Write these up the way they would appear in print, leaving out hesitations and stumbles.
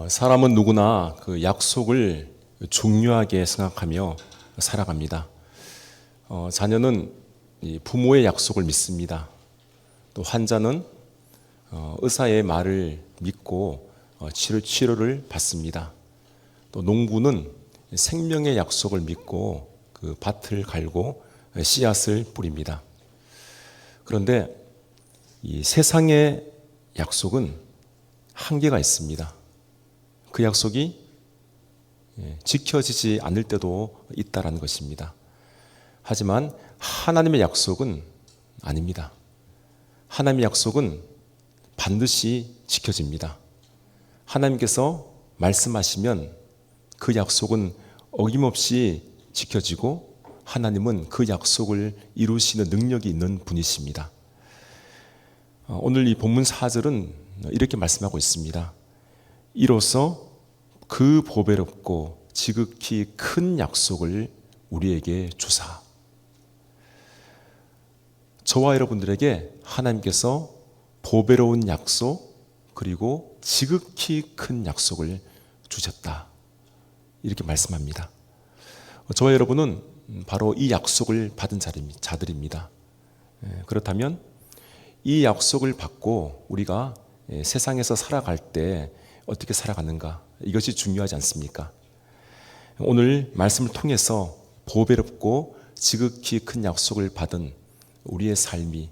사람은 누구나 그 약속을 중요하게 생각하며 살아갑니다. 자녀는 이 부모의 약속을 믿습니다. 또 환자는 의사의 말을 믿고 치료를 받습니다. 또 농부는 생명의 약속을 믿고 그 밭을 갈고 씨앗을 뿌립니다. 그런데 이 세상의 약속은 한계가 있습니다. 그 약속이 지켜지지 않을 때도 있다라는 것입니다. 하지만 하나님의 약속은 아닙니다. 하나님의 약속은 반드시 지켜집니다. 하나님께서 말씀하시면 그 약속은 어김없이 지켜지고 하나님은 그 약속을 이루시는 능력이 있는 분이십니다. 오늘 이 본문 4절은 이렇게 말씀하고 있습니다. 이로써 그 보배롭고 지극히 큰 약속을 우리에게 주사. 저와 여러분들에게 하나님께서 보배로운 약속 그리고 지극히 큰 약속을 주셨다. 이렇게 말씀합니다. 저와 여러분은 바로 이 약속을 받은 자들입니다. 그렇다면 이 약속을 받고 우리가 세상에서 살아갈 때 어떻게 살아가는가? 이것이 중요하지 않습니까? 오늘 말씀을 통해서 보배롭고 지극히 큰 약속을 받은 우리의 삶이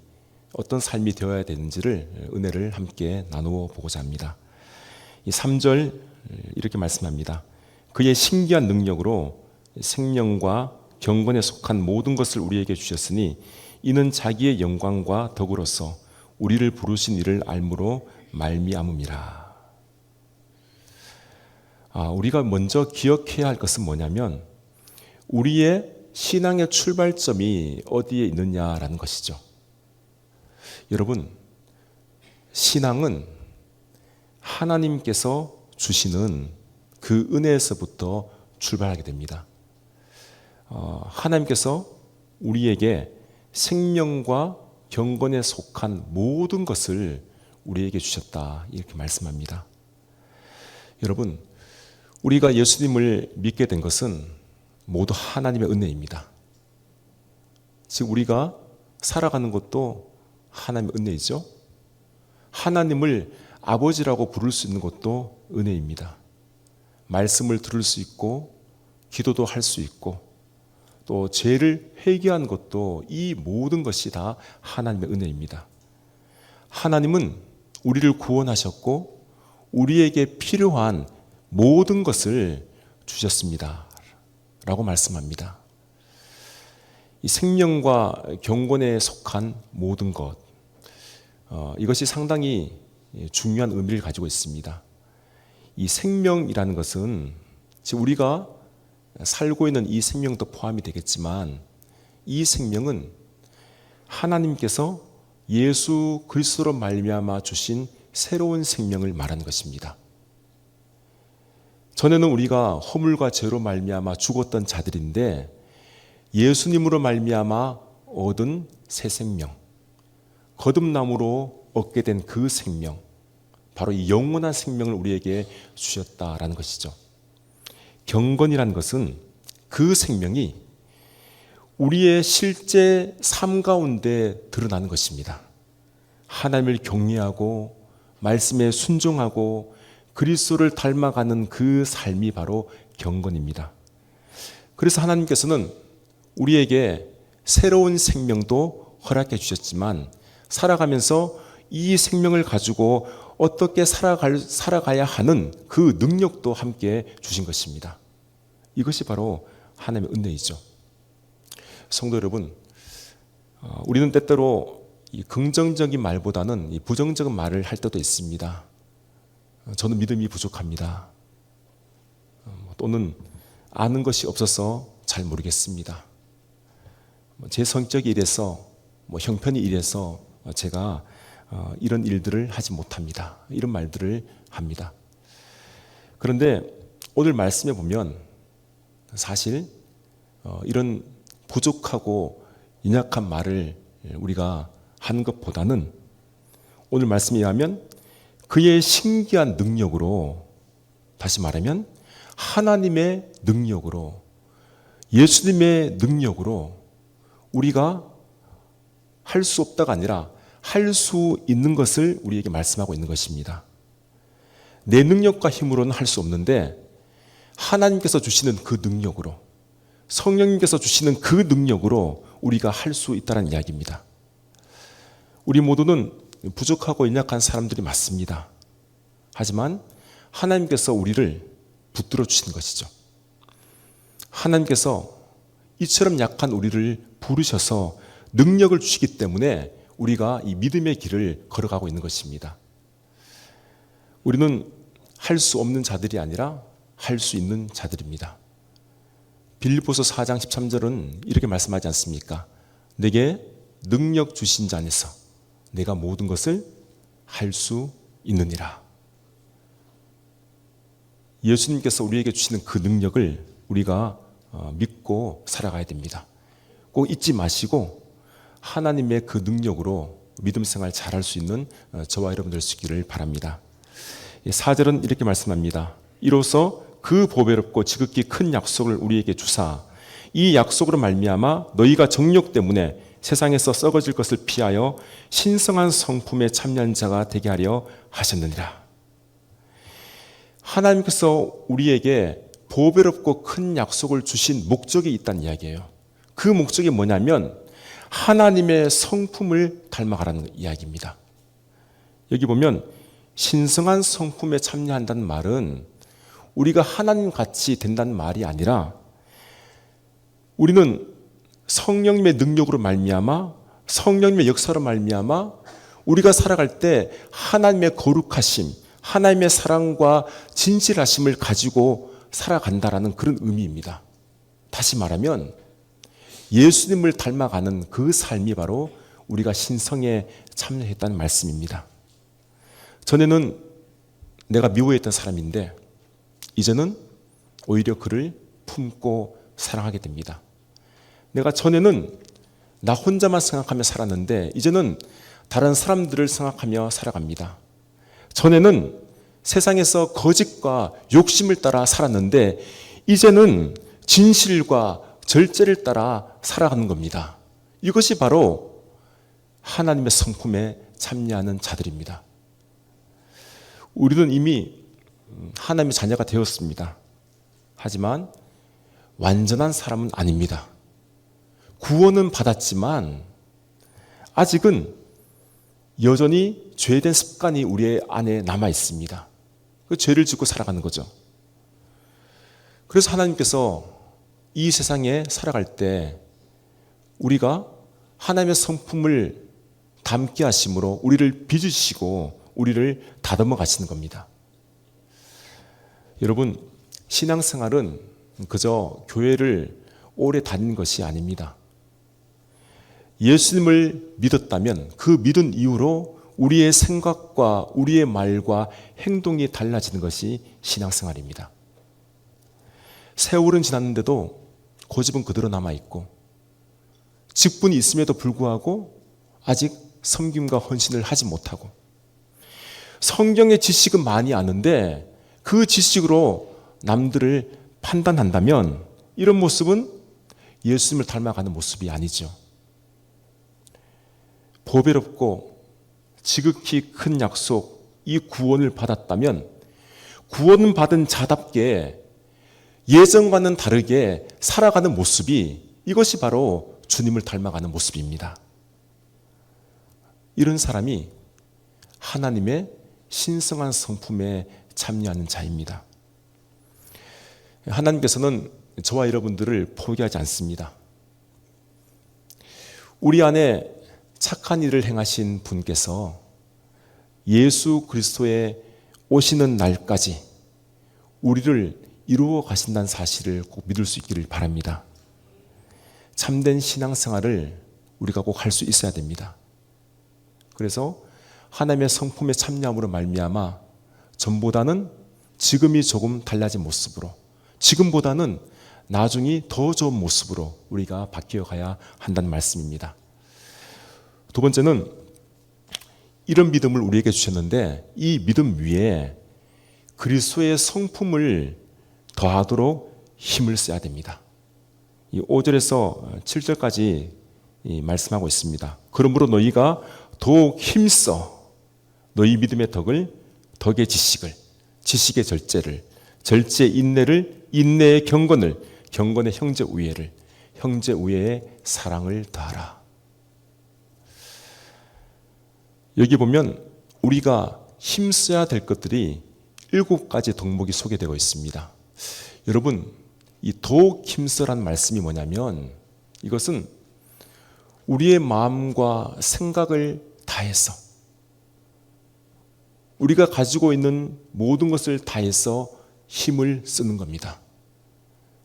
어떤 삶이 되어야 되는지를 은혜를 함께 나누어 보고자 합니다. 이 3절 이렇게 말씀합니다. 그의 신기한 능력으로 생명과 경건에 속한 모든 것을 우리에게 주셨으니 이는 자기의 영광과 덕으로서 우리를 부르신 이를 알므로 말미암음이라. 우리가 먼저 기억해야 할 것은 뭐냐면 우리의 신앙의 출발점이 어디에 있느냐라는 것이죠. 여러분, 신앙은 하나님께서 주시는 그 은혜에서부터 출발하게 됩니다. 하나님께서 우리에게 생명과 경건에 속한 모든 것을 우리에게 주셨다 이렇게 말씀합니다. 여러분, 우리가 예수님을 믿게 된 것은 모두 하나님의 은혜입니다. 즉 우리가 살아가는 것도 하나님의 은혜이죠. 하나님을 아버지라고 부를 수 있는 것도 은혜입니다. 말씀을 들을 수 있고 기도도 할 수 있고 또 죄를 회개하는 것도 이 모든 것이 다 하나님의 은혜입니다. 하나님은 우리를 구원하셨고 우리에게 필요한 모든 것을 주셨습니다. 라고 말씀합니다. 이 생명과 경건에 속한 모든 것, 이것이 상당히 중요한 의미를 가지고 있습니다. 이 생명이라는 것은 우리가 살고 있는 이 생명도 포함이 되겠지만 이 생명은 하나님께서 예수 그리스도로 말미암아 주신 새로운 생명을 말하는 것입니다. 전에는 우리가 허물과 죄로 말미암아 죽었던 자들인데 예수님으로 말미암아 얻은 새 생명, 거듭남으로 얻게 된 그 생명, 바로 이 영원한 생명을 우리에게 주셨다라는 것이죠. 경건이라는 것은 그 생명이 우리의 실제 삶 가운데 드러나는 것입니다. 하나님을 경외하고 말씀에 순종하고 그리스도를 닮아가는 그 삶이 바로 경건입니다. 그래서 하나님께서는 우리에게 새로운 생명도 허락해 주셨지만 살아가면서 이 생명을 가지고 어떻게 살아가야 하는 그 능력도 함께 주신 것입니다. 이것이 바로 하나님의 은혜이죠. 성도 여러분, 우리는 때때로 이 긍정적인 말보다는 이 부정적인 말을 할 때도 있습니다. 저는 믿음이 부족합니다. 또는 아는 것이 없어서 잘 모르겠습니다. 제 성격이 이래서 형편이 이래서 제가 이런 일들을 하지 못합니다. 이런 말들을 합니다. 그런데 오늘 말씀에 보면 사실 이런 부족하고 연약한 말을 우리가 하는 것보다는 오늘 말씀에 의하면 그의 신기한 능력으로 다시 말하면 하나님의 능력으로, 예수님의 능력으로 우리가 할 수 없다가 아니라 할 수 있는 것을 우리에게 말씀하고 있는 것입니다. 내 능력과 힘으로는 할 수 없는데 하나님께서 주시는 그 능력으로, 성령님께서 주시는 그 능력으로 우리가 할 수 있다는 이야기입니다. 우리 모두는 부족하고 연약한 사람들이 맞습니다. 하지만 하나님께서 우리를 붙들어 주시는 것이죠. 하나님께서 이처럼 약한 우리를 부르셔서 능력을 주시기 때문에 우리가 이 믿음의 길을 걸어가고 있는 것입니다. 우리는 할 수 없는 자들이 아니라 할 수 있는 자들입니다. 빌립보서 4장 13절은 이렇게 말씀하지 않습니까? 내게 능력 주신 자 안에서 내가 모든 것을 할 수 있느니라. 예수님께서 우리에게 주시는 그 능력을 우리가 믿고 살아가야 됩니다. 꼭 잊지 마시고 하나님의 그 능력으로 믿음 생활 잘할 수 있는 저와 여러분 될 수 있기를 바랍니다. 4절은 이렇게 말씀합니다. 이로써 그 보배롭고 지극히 큰 약속을 우리에게 주사 이 약속으로 말미암아 너희가 정욕 때문에 세상에서 썩어질 것을 피하여 신성한 성품에 참여한 자가 되게 하려 하셨느니라. 하나님께서 우리에게 보배롭고 큰 약속을 주신 목적이 있다는 이야기예요. 그 목적이 뭐냐면 하나님의 성품을 닮아가라는 이야기입니다. 여기 보면 신성한 성품에 참여한다는 말은 우리가 하나님 같이 된다는 말이 아니라 우리는 성령님의 능력으로 말미암아 성령님의 역사로 말미암아 우리가 살아갈 때 하나님의 거룩하심, 하나님의 사랑과 진실하심을 가지고 살아간다라는 그런 의미입니다. 다시 말하면 예수님을 닮아가는 그 삶이 바로 우리가 신성에 참여했다는 말씀입니다. 전에는 내가 미워했던 사람인데 이제는 오히려 그를 품고 사랑하게 됩니다. 내가 전에는 나 혼자만 생각하며 살았는데 이제는 다른 사람들을 생각하며 살아갑니다. 전에는 세상에서 거짓과 욕심을 따라 살았는데 이제는 진실과 절제를 따라 살아가는 겁니다. 이것이 바로 하나님의 성품에 참여하는 자들입니다. 우리는 이미 하나님의 자녀가 되었습니다. 하지만 완전한 사람은 아닙니다. 구원은 받았지만 아직은 여전히 죄된 습관이 우리 안에 남아 있습니다. 그 죄를 짓고 살아가는 거죠. 그래서 하나님께서 이 세상에 살아갈 때 우리가 하나님의 성품을 담게 하심으로 우리를 빚으시고 우리를 다듬어 가시는 겁니다. 여러분, 신앙생활은 그저 교회를 오래 다니는 것이 아닙니다. 예수님을 믿었다면 그 믿은 이후로 우리의 생각과 우리의 말과 행동이 달라지는 것이 신앙생활입니다. 세월은 지났는데도 고집은 그대로 남아있고 직분이 있음에도 불구하고 아직 섬김과 헌신을 하지 못하고 성경의 지식은 많이 아는데 그 지식으로 남들을 판단한다면 이런 모습은 예수님을 닮아가는 모습이 아니죠. 보배롭고 지극히 큰 약속, 이 구원을 받았다면 구원 받은 자답게 예전과는 다르게 살아가는 모습이 이것이 바로 주님을 닮아가는 모습입니다. 이런 사람이 하나님의 신성한 성품에 참여하는 자입니다. 하나님께서는 저와 여러분들을 포기하지 않습니다. 우리 안에 착한 일을 행하신 분께서 예수 그리스도의 오시는 날까지 우리를 이루어 가신다는 사실을 꼭 믿을 수 있기를 바랍니다. 참된 신앙생활을 우리가 꼭 할 수 있어야 됩니다. 그래서 하나님의 성품에 참여함으로 말미암아 전보다는 지금이 조금 달라진 모습으로, 지금보다는 나중이 더 좋은 모습으로 우리가 바뀌어 가야 한다는 말씀입니다. 두 번째는 이런 믿음을 우리에게 주셨는데 이 믿음 위에 그리스도의 성품을 더하도록 힘을 써야 됩니다. 이 5절에서 7절까지 말씀하고 있습니다. 그러므로 너희가 더욱 힘써 너희 믿음의 덕을, 덕의 지식을, 지식의 절제를, 절제의 인내를, 인내의 경건을, 경건의 형제 우애를, 형제 우애의 사랑을 더하라. 여기 보면 우리가 힘써야 될 것들이 7가지 덕목이 소개되고 있습니다. 여러분, 이 더욱 힘써란 말씀이 뭐냐면 이것은 우리의 마음과 생각을 다해서 우리가 가지고 있는 모든 것을 다해서 힘을 쓰는 겁니다.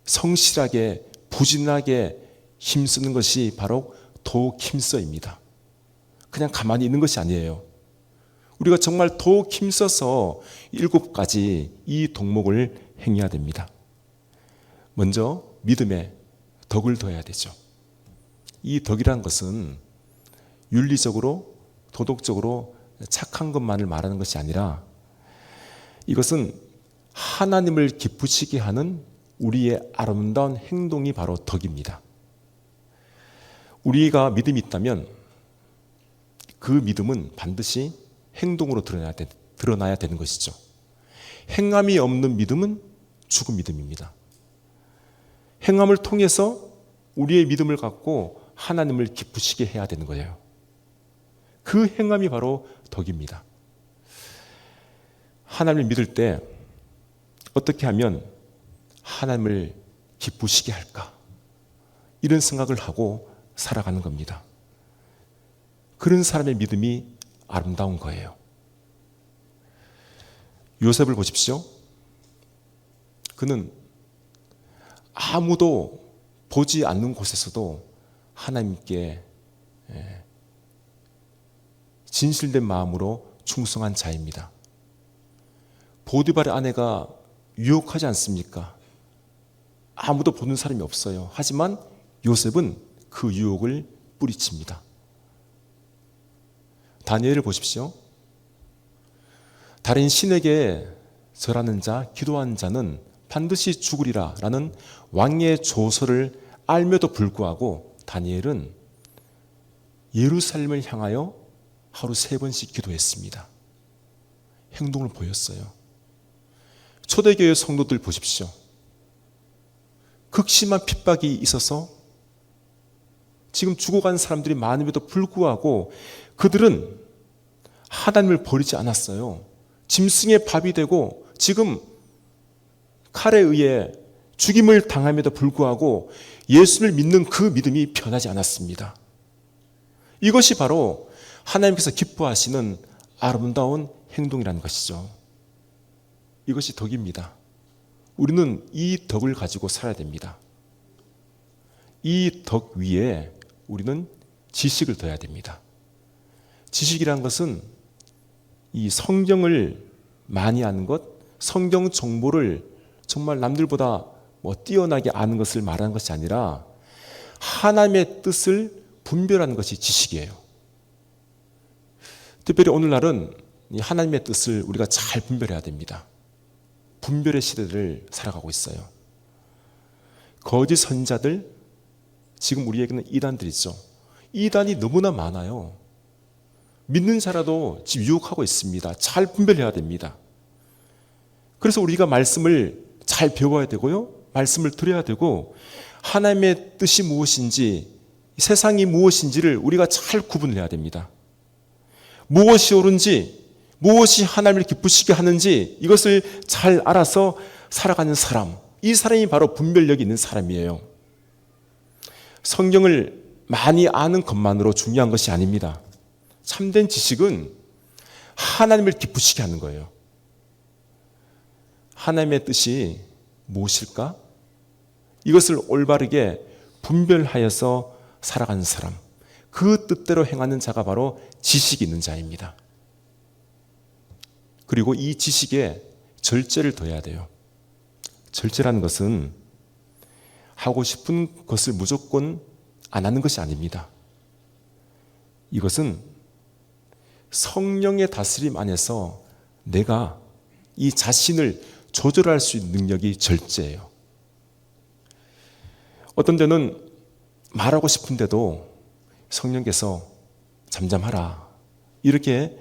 성실하게 부진하게 힘쓰는 것이 바로 더욱 힘써입니다. 그냥 가만히 있는 것이 아니에요. 우리가 정말 더욱 힘써서 7가지 이 덕목을 행해야 됩니다. 먼저 믿음에 덕을 더해야 되죠. 이 덕이라는 것은 윤리적으로 도덕적으로 착한 것만을 말하는 것이 아니라 이것은 하나님을 기쁘시게 하는 우리의 아름다운 행동이 바로 덕입니다. 우리가 믿음이 있다면 그 믿음은 반드시 행동으로 드러나야 되는 것이죠. 행함이 없는 믿음은 죽은 믿음입니다. 행함을 통해서 우리의 믿음을 갖고 하나님을 기쁘시게 해야 되는 거예요. 그 행함이 바로 덕입니다. 하나님을 믿을 때 어떻게 하면 하나님을 기쁘시게 할까? 이런 생각을 하고 살아가는 겁니다. 그런 사람의 믿음이 아름다운 거예요. 요셉을 보십시오. 그는 아무도 보지 않는 곳에서도 하나님께 진실된 마음으로 충성한 자입니다. 보디발의 아내가 유혹하지 않습니까? 아무도 보는 사람이 없어요. 하지만 요셉은 그 유혹을 뿌리칩니다. 다니엘을 보십시오. 다른 신에게 절하는 자, 기도하는 자는 반드시 죽으리라 라는 왕의 조서를 알며도 불구하고 다니엘은 예루살렘을 향하여 하루 3번씩 기도했습니다. 행동을 보였어요. 초대교회 성도들 보십시오. 극심한 핍박이 있어서 지금 죽어간 사람들이 많음에도 불구하고 그들은 하나님을 버리지 않았어요. 짐승의 밥이 되고 지금 칼에 의해 죽임을 당함에도 불구하고 예수를 믿는 그 믿음이 변하지 않았습니다. 이것이 바로 하나님께서 기뻐하시는 아름다운 행동이라는 것이죠. 이것이 덕입니다. 우리는 이 덕을 가지고 살아야 됩니다. 이 덕 위에 우리는 지식을 더해야 됩니다. 지식이란 것은 이 성경을 많이 아는 것, 성경 정보를 정말 남들보다 뛰어나게 아는 것을 말하는 것이 아니라 하나님의 뜻을 분별하는 것이 지식이에요. 특별히 오늘날은 하나님의 뜻을 우리가 잘 분별해야 됩니다. 분별의 시대를 살아가고 있어요. 거짓 선지자들, 지금 우리에게는 이단들이죠. 이단이 너무나 많아요. 믿는 자라도 지금 유혹하고 있습니다. 잘 분별해야 됩니다. 그래서 우리가 말씀을 잘 배워야 되고요. 말씀을 들어야 되고 하나님의 뜻이 무엇인지 세상이 무엇인지를 우리가 잘 구분해야 됩니다. 무엇이 옳은지 무엇이 하나님을 기쁘시게 하는지 이것을 잘 알아서 살아가는 사람, 이 사람이 바로 분별력이 있는 사람이에요. 성경을 많이 아는 것만으로 중요한 것이 아닙니다. 참된 지식은 하나님을 기쁘시게 하는 거예요. 하나님의 뜻이 무엇일까? 이것을 올바르게 분별하여서 살아가는 사람, 그 뜻대로 행하는 자가 바로 지식이 있는 자입니다. 그리고 이 지식에 절제를 더해야 돼요. 절제라는 것은 하고 싶은 것을 무조건 안 하는 것이 아닙니다. 이것은 성령의 다스림 안에서 내가 이 자신을 조절할 수 있는 능력이 절제예요. 어떤 때는 말하고 싶은데도 성령께서 잠잠하라 이렇게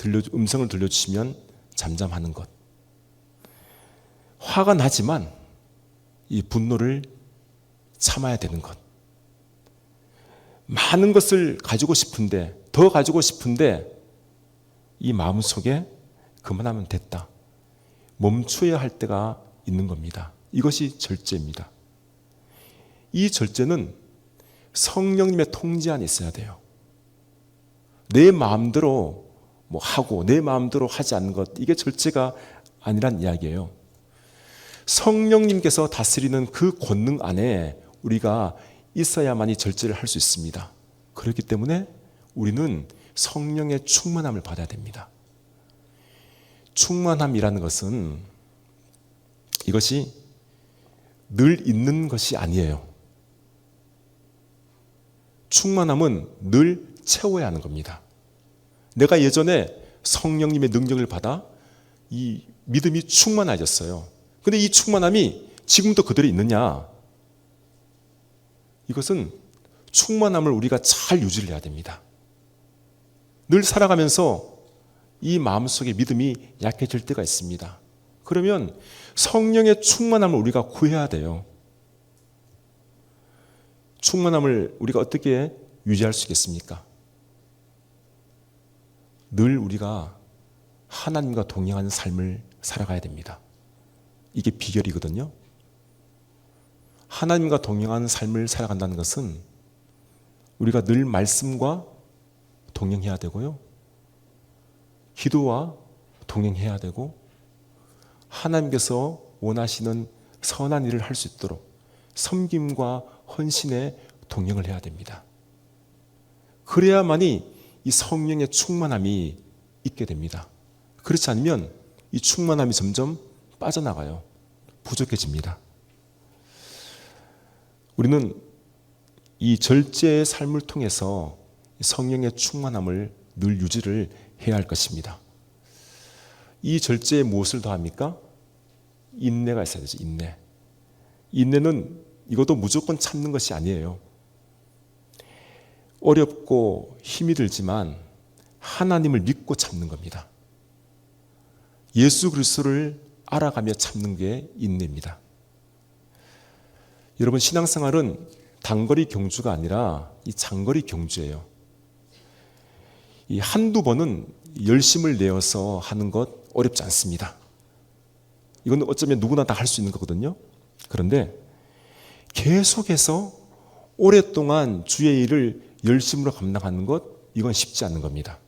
음성을 들려주시면 잠잠하는 것. 화가 나지만 이 분노를 참아야 되는 것. 많은 것을 가지고 싶은데, 더 가지고 싶은데 이 마음속에 그만하면 됐다. 멈춰야 할 때가 있는 겁니다. 이것이 절제입니다. 이 절제는 성령님의 통제 안에 있어야 돼요. 내 마음대로 하고 내 마음대로 하지 않는 것, 이게 절제가 아니란 이야기예요. 성령님께서 다스리는 그 권능 안에 우리가 있어야만이 절제를 할 수 있습니다. 그렇기 때문에 우리는 성령의 충만함을 받아야 됩니다. 충만함이라는 것은 이것이 늘 있는 것이 아니에요. 충만함은 늘 채워야 하는 겁니다. 내가 예전에 성령님의 능력을 받아 이 믿음이 충만해졌어요. 근데 이 충만함이 지금도 그대로 있느냐? 이것은 충만함을 우리가 잘 유지를 해야 됩니다. 늘 살아가면서 이 마음속에 믿음이 약해질 때가 있습니다. 그러면 성령의 충만함을 우리가 구해야 돼요. 충만함을 우리가 어떻게 유지할 수 있겠습니까? 늘 우리가 하나님과 동행하는 삶을 살아가야 됩니다. 이게 비결이거든요. 하나님과 동행하는 삶을 살아간다는 것은 우리가 늘 말씀과 동행해야 되고요. 기도와 동행해야 되고 하나님께서 원하시는 선한 일을 할 수 있도록 섬김과 헌신에 동행을 해야 됩니다. 그래야만이 이 성령의 충만함이 있게 됩니다. 그렇지 않으면 이 충만함이 점점 빠져나가요. 부족해집니다. 우리는 이 절제의 삶을 통해서 성령의 충만함을 늘 유지를 해야 할 것입니다. 이 절제에 무엇을 더합니까? 인내가 있어야 되죠. 인내. 인내는 이것도 무조건 참는 것이 아니에요. 어렵고 힘이 들지만 하나님을 믿고 참는 겁니다. 예수 그리스도를 알아가며 참는 게 인내입니다. 여러분, 신앙생활은 단거리 경주가 아니라 이 장거리 경주예요. 이 한두 번은 열심을 내어서 하는 것 어렵지 않습니다. 이건 어쩌면 누구나 다 할 수 있는 거거든요. 그런데 계속해서 오랫동안 주의 일을 열심으로 감당하는 것, 이건 쉽지 않은 겁니다.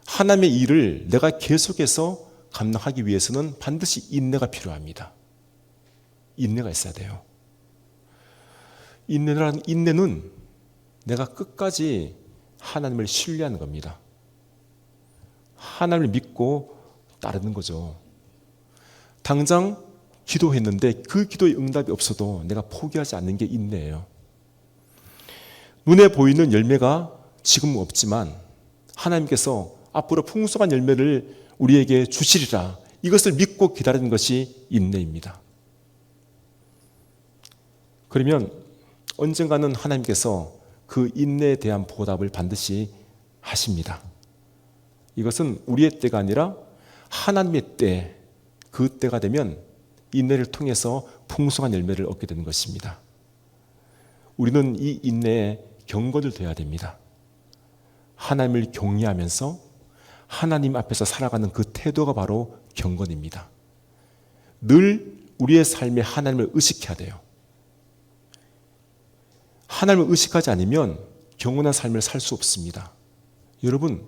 하나님의 일을 내가 계속해서 감당하기 위해서는 반드시 인내가 필요합니다. 인내가 있어야 돼요. 인내는 내가 끝까지 하나님을 신뢰하는 겁니다. 하나님을 믿고 따르는 거죠. 당장 기도했는데 그 기도의 응답이 없어도 내가 포기하지 않는 게 인내예요. 눈에 보이는 열매가 지금은 없지만 하나님께서 앞으로 풍성한 열매를 우리에게 주시리라, 이것을 믿고 기다리는 것이 인내입니다. 그러면 언젠가는 하나님께서 그 인내에 대한 보답을 반드시 하십니다. 이것은 우리의 때가 아니라 하나님의 때, 그 때가 되면 인내를 통해서 풍성한 열매를 얻게 되는 것입니다. 우리는 이 인내에 경건을 둬야 됩니다. 하나님을 경외하면서 하나님 앞에서 살아가는 그 태도가 바로 경건입니다. 늘 우리의 삶에 하나님을 의식해야 돼요. 하나님을 의식하지 않으면 경건한 삶을 살 수 없습니다. 여러분,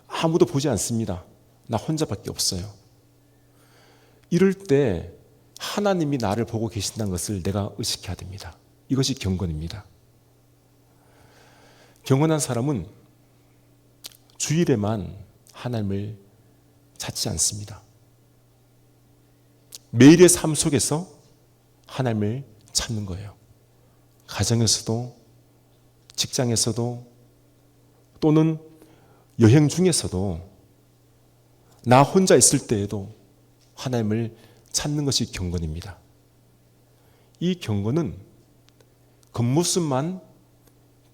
아무도 보지 않습니다. 나 혼자밖에 없어요. 이럴 때 하나님이 나를 보고 계신다는 것을 내가 의식해야 됩니다. 이것이 경건입니다. 경건한 사람은 주일에만 하나님을 찾지 않습니다. 매일의 삶 속에서 하나님을 찾는 거예요. 가정에서도, 직장에서도, 또는 여행 중에서도 나 혼자 있을 때에도 하나님을 찾는 것이 경건입니다. 이 경건은 겉모습만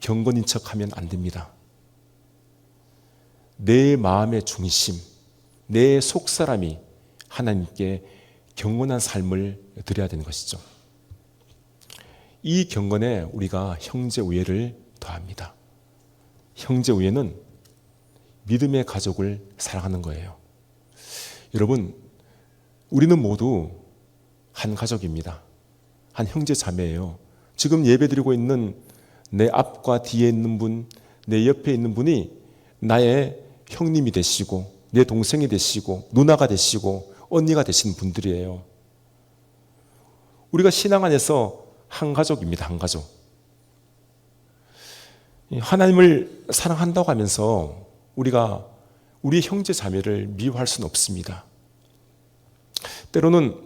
경건인 척하면 안 됩니다. 내 마음의 중심, 내 속사람이 하나님께 경건한 삶을 드려야 되는 것이죠. 이 경건에 우리가 형제 우애를 더합니다. 형제 우애는 믿음의 가족을 사랑하는 거예요. 여러분, 우리는 모두 한 가족입니다. 한 형제 자매예요. 지금 예배드리고 있는 내 앞과 뒤에 있는 분, 내 옆에 있는 분이 나의 형님이 되시고 내 동생이 되시고 누나가 되시고 언니가 되시는 분들이에요. 우리가 신앙 안에서 한 가족입니다. 한 가족. 하나님을 사랑한다고 하면서 우리가 우리 형제 자매를 미워할 수는 없습니다. 때로는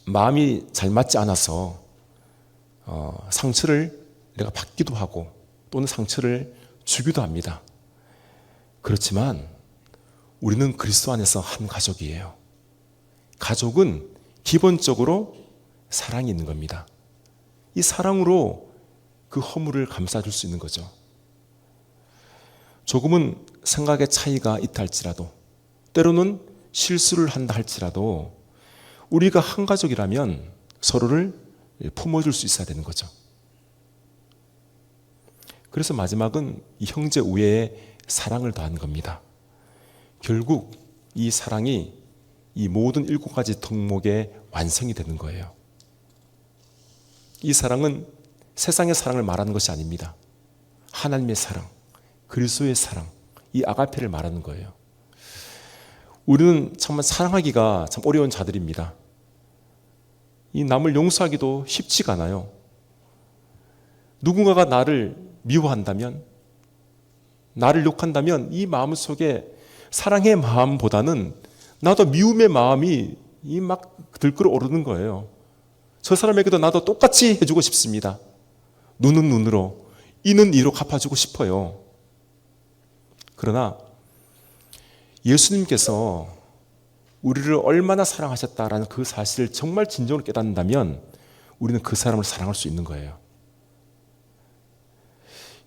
마음이 잘 맞지 않아서 상처를 내가 받기도 하고 또는 상처를 주기도 합니다. 그렇지만 우리는 그리스도 안에서 한 가족이에요. 가족은 기본적으로 사랑이 있는 겁니다. 이 사랑으로 그 허물을 감싸줄 수 있는 거죠. 조금은 생각의 차이가 있다 할지라도, 때로는 실수를 한다 할지라도 우리가 한 가족이라면 서로를 품어줄 수 있어야 되는 거죠. 그래서 마지막은 이 형제 우애에 사랑을 더한 겁니다. 결국 이 사랑이 이 모든 7가지 덕목의 완성이 되는 거예요. 이 사랑은 세상의 사랑을 말하는 것이 아닙니다. 하나님의 사랑, 그리스도의 사랑, 이 아가페를 말하는 거예요. 우리는 정말 사랑하기가 참 어려운 자들입니다. 이 남을 용서하기도 쉽지가 않아요. 누군가가 나를 미워한다면, 나를 욕한다면 이 마음 속에 사랑의 마음보다는 나도 미움의 마음이 이 막 들끓어 오르는 거예요. 저 사람에게도 나도 똑같이 해주고 싶습니다. 눈은 눈으로, 이는 이로 갚아주고 싶어요. 그러나 예수님께서 우리를 얼마나 사랑하셨다라는 그 사실을 정말 진정으로 깨닫는다면 우리는 그 사람을 사랑할 수 있는 거예요.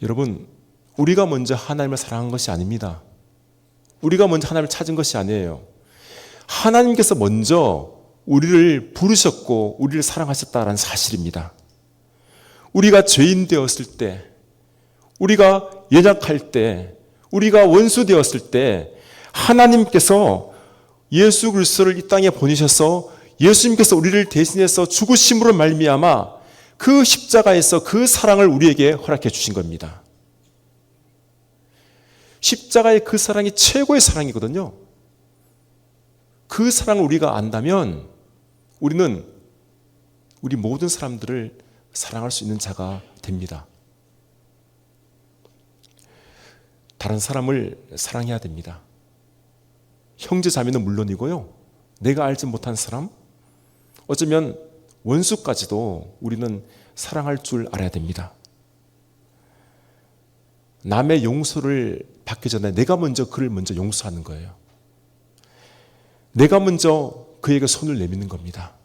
여러분, 우리가 먼저 하나님을 사랑한 것이 아닙니다. 우리가 먼저 하나님을 찾은 것이 아니에요. 하나님께서 먼저 우리를 부르셨고 우리를 사랑하셨다라는 사실입니다. 우리가 죄인 되었을 때, 우리가 연약할 때, 우리가 원수 되었을 때 하나님께서 예수 그리스도를 이 땅에 보내셔서 예수님께서 우리를 대신해서 죽으심으로 말미암아 그 십자가에서 그 사랑을 우리에게 허락해 주신 겁니다. 십자가의 그 사랑이 최고의 사랑이거든요. 그 사랑을 우리가 안다면 우리는 우리 모든 사람들을 사랑할 수 있는 자가 됩니다. 다른 사람을 사랑해야 됩니다. 형제 자매는 물론이고요. 내가 알지 못한 사람, 어쩌면 원수까지도 우리는 사랑할 줄 알아야 됩니다. 남의 용서를 받기 전에 내가 먼저 그를 먼저 용서하는 거예요. 내가 먼저 그에게 손을 내미는 겁니다.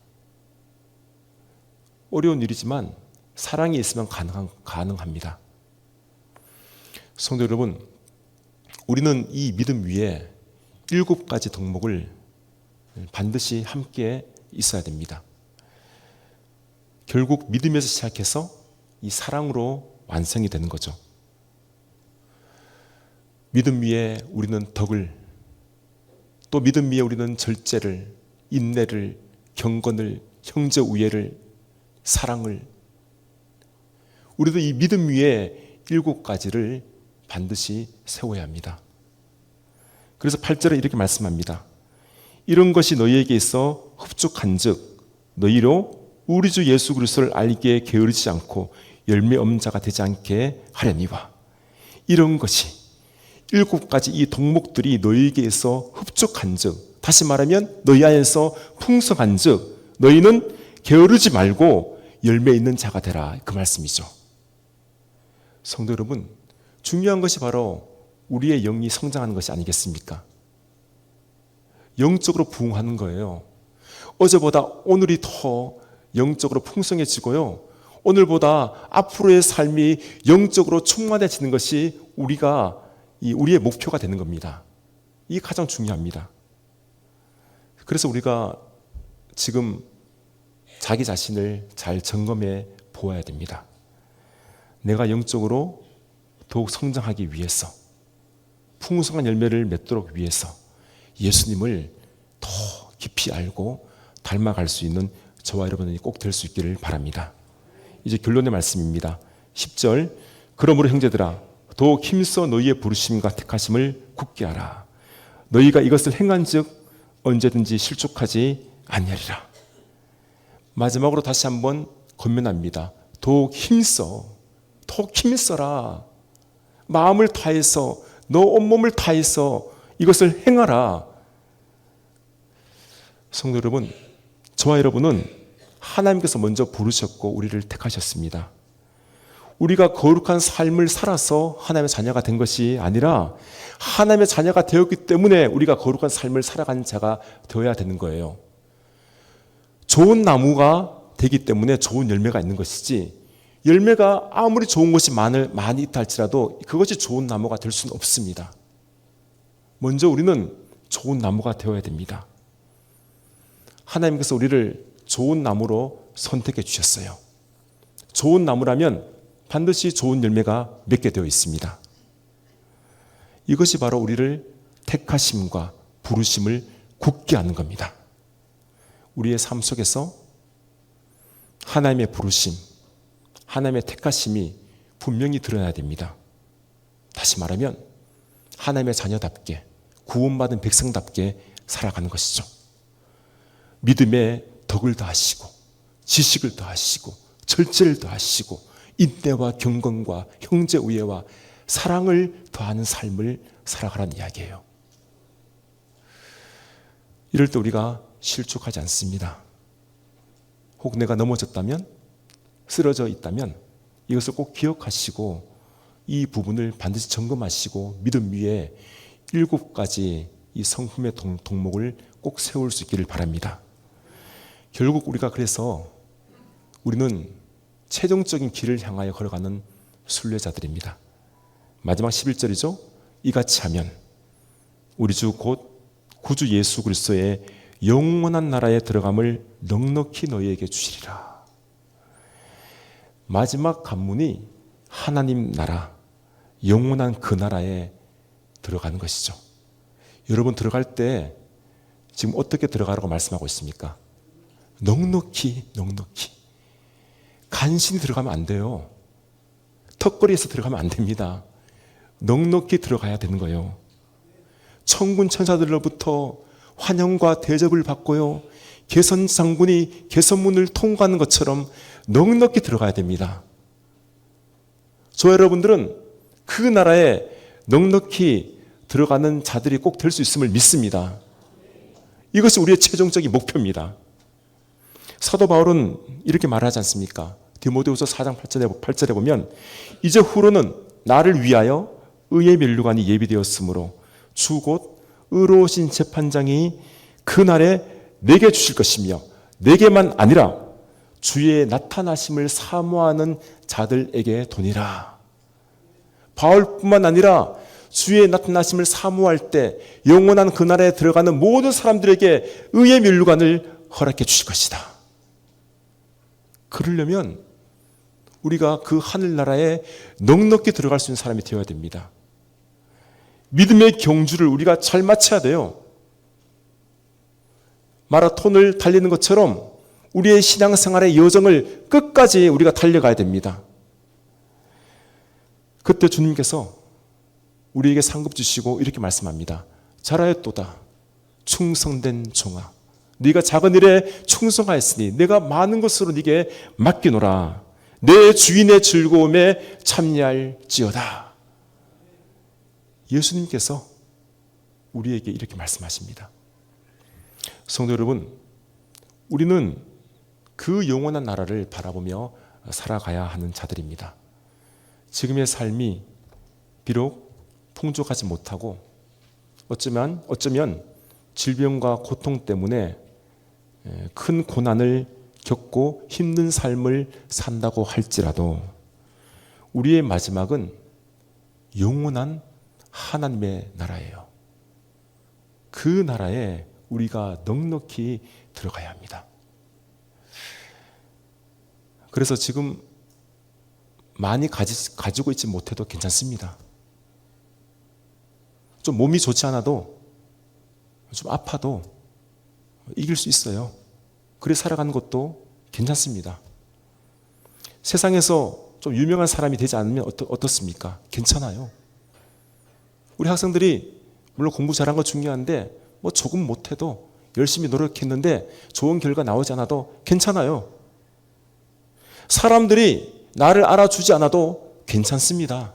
어려운 일이지만 사랑이 있으면 가능합니다. 성도 여러분, 우리는 이 믿음 위에 7가지 덕목을 반드시 함께 있어야 됩니다. 결국 믿음에서 시작해서 이 사랑으로 완성이 되는 거죠. 믿음 위에 우리는 덕을, 또 믿음 위에 우리는 절제를, 인내를, 경건을, 형제 우애를, 사랑을, 우리도 이 믿음 위에 7가지를 반드시 세워야 합니다. 그래서 8절에 이렇게 말씀합니다. 이런 것이 너희에게 있어 흡족한즉 너희로 우리 주 예수 그리스도를 알기에 게으르지 않고 열매 없는 자가 되지 않게 하려니와. 이런 것이 7가지 이 덕목들이 너희에게 있어 흡족한즉, 다시 말하면 너희 안에서 풍성한즉 너희는 게으르지 말고 열매 있는 자가 되라, 그 말씀이죠. 성도 여러분, 중요한 것이 바로 우리의 영이 성장하는 것이 아니겠습니까? 영적으로 부흥하는 거예요. 어제보다 오늘이 더 영적으로 풍성해지고요. 오늘보다 앞으로의 삶이 영적으로 충만해지는 것이 우리의 목표가 되는 겁니다. 이게 가장 중요합니다. 그래서 우리가 지금 자기 자신을 잘 점검해 보아야 됩니다. 내가 영적으로 더욱 성장하기 위해서, 풍성한 열매를 맺도록 위해서 예수님을 더 깊이 알고 닮아갈 수 있는 저와 여러분이 꼭 될 수 있기를 바랍니다. 이제 결론의 말씀입니다. 10절, 그러므로 형제들아 더욱 힘써 너희의 부르심과 택하심을 굳게 하라. 너희가 이것을 행한즉 언제든지 실족하지 아니하리라. 마지막으로 다시 한번 권면합니다. 더욱 힘써라. 마음을 다해서, 너 온몸을 다해서 이것을 행하라. 성도 여러분, 저와 여러분은 하나님께서 먼저 부르셨고 우리를 택하셨습니다. 우리가 거룩한 삶을 살아서 하나님의 자녀가 된 것이 아니라 하나님의 자녀가 되었기 때문에 우리가 거룩한 삶을 살아가는 자가 되어야 되는 거예요. 좋은 나무가 되기 때문에 좋은 열매가 있는 것이지, 열매가 아무리 좋은 것이 많이 있다 할지라도 그것이 좋은 나무가 될 수는 없습니다. 먼저 우리는 좋은 나무가 되어야 됩니다. 하나님께서 우리를 좋은 나무로 선택해 주셨어요. 좋은 나무라면 반드시 좋은 열매가 맺게 되어 있습니다. 이것이 바로 우리를 택하심과 부르심을 굳게 하는 겁니다. 우리의 삶 속에서 하나님의 부르심, 하나님의 택하심이 분명히 드러나야 됩니다. 다시 말하면 하나님의 자녀답게, 구원받은 백성답게 살아가는 것이죠. 믿음에 덕을 더하시고, 지식을 더하시고, 절제를 더하시고, 인내와 경건과 형제 우애와 사랑을 더하는 삶을 살아가라는 이야기예요. 이럴 때 우리가 실족하지 않습니다. 혹 내가 넘어졌다면, 쓰러져 있다면 이것을 꼭 기억하시고 이 부분을 반드시 점검하시고 믿음 위에 7가지 이 성품의 덕목을 꼭 세울 수 있기를 바랍니다. 결국 우리가 그래서 우리는 최종적인 길을 향하여 걸어가는 순례자들입니다. 마지막 11절이죠. 이같이 하면 우리 주 곧 구주 예수 그리스도의 영원한 나라에 들어감을 넉넉히 너희에게 주시리라. 마지막 관문이 하나님 나라, 영원한 그 나라에 들어가는 것이죠. 여러분 들어갈 때 지금 어떻게 들어가라고 말씀하고 있습니까? 넉넉히 간신히 들어가면 안 돼요. 턱걸이에서 들어가면 안 됩니다. 넉넉히 들어가야 되는 거예요. 천군 천사들로부터 환영과 대접을 받고요, 개선 장군이 개선문을 통과하는 것처럼 넉넉히 들어가야 됩니다. 저 여러분들은 그 나라에 넉넉히 들어가는 자들이 꼭 될 수 있음을 믿습니다. 이것이 우리의 최종적인 목표입니다. 사도 바울은 이렇게 말하지 않습니까? 디모데후서 4장 8절에 보면 이제 후로는 나를 위하여 의의 면류관이 예비되었으므로 주 곧 의로우신 재판장이 그날에 내게 주실 것이며 내게만 아니라 주의 나타나심을 사모하는 자들에게 도니라. 바울뿐만 아니라 주의 나타나심을 사모할 때 영원한 그날에 들어가는 모든 사람들에게 의의 면류관을 허락해 주실 것이다. 그러려면 우리가 그 하늘나라에 넉넉히 들어갈 수 있는 사람이 되어야 됩니다. 믿음의 경주를 우리가 잘 마쳐야 돼요. 마라톤을 달리는 것처럼 우리의 신앙생활의 여정을 끝까지 우리가 달려가야 됩니다. 그때 주님께서 우리에게 상급 주시고 이렇게 말씀합니다. 잘하였도다 충성된 종아, 네가 작은 일에 충성하였으니 내가 많은 것으로 네게 맡기노라. 내 주인의 즐거움에 참여할지어다. 예수님께서 우리에게 이렇게 말씀하십니다. 성도 여러분, 우리는 그 영원한 나라를 바라보며 살아가야 하는 자들입니다. 지금의 삶이 비록 풍족하지 못하고 어쩌면 질병과 고통 때문에 큰 고난을 겪고 힘든 삶을 산다고 할지라도 우리의 마지막은 영원한 하나님의 나라예요. 그 나라에 우리가 넉넉히 들어가야 합니다. 그래서 지금 많이 가지고 있지 못해도 괜찮습니다. 좀 몸이 좋지 않아도, 좀 아파도 이길 수 있어요. 그래 살아가는 것도 괜찮습니다. 세상에서 좀 유명한 사람이 되지 않으면 어떻습니까? 괜찮아요. 우리 학생들이 물론 공부 잘한 거 중요한데 뭐 조금 못해도 열심히 노력했는데 좋은 결과 나오지 않아도 괜찮아요. 사람들이 나를 알아주지 않아도 괜찮습니다.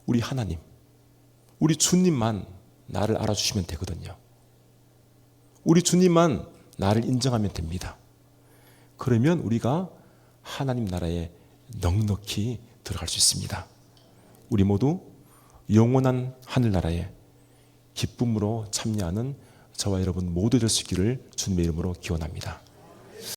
우리 하나님, 우리 주님만 나를 알아주시면 되거든요. 우리 주님만 나를 인정하면 됩니다. 그러면 우리가 하나님 나라에 넉넉히 들어갈 수 있습니다. 우리 모두 영원한 하늘나라에 기쁨으로 참여하는 저와 여러분 모두 될 수 있기를 주님의 이름으로 기원합니다.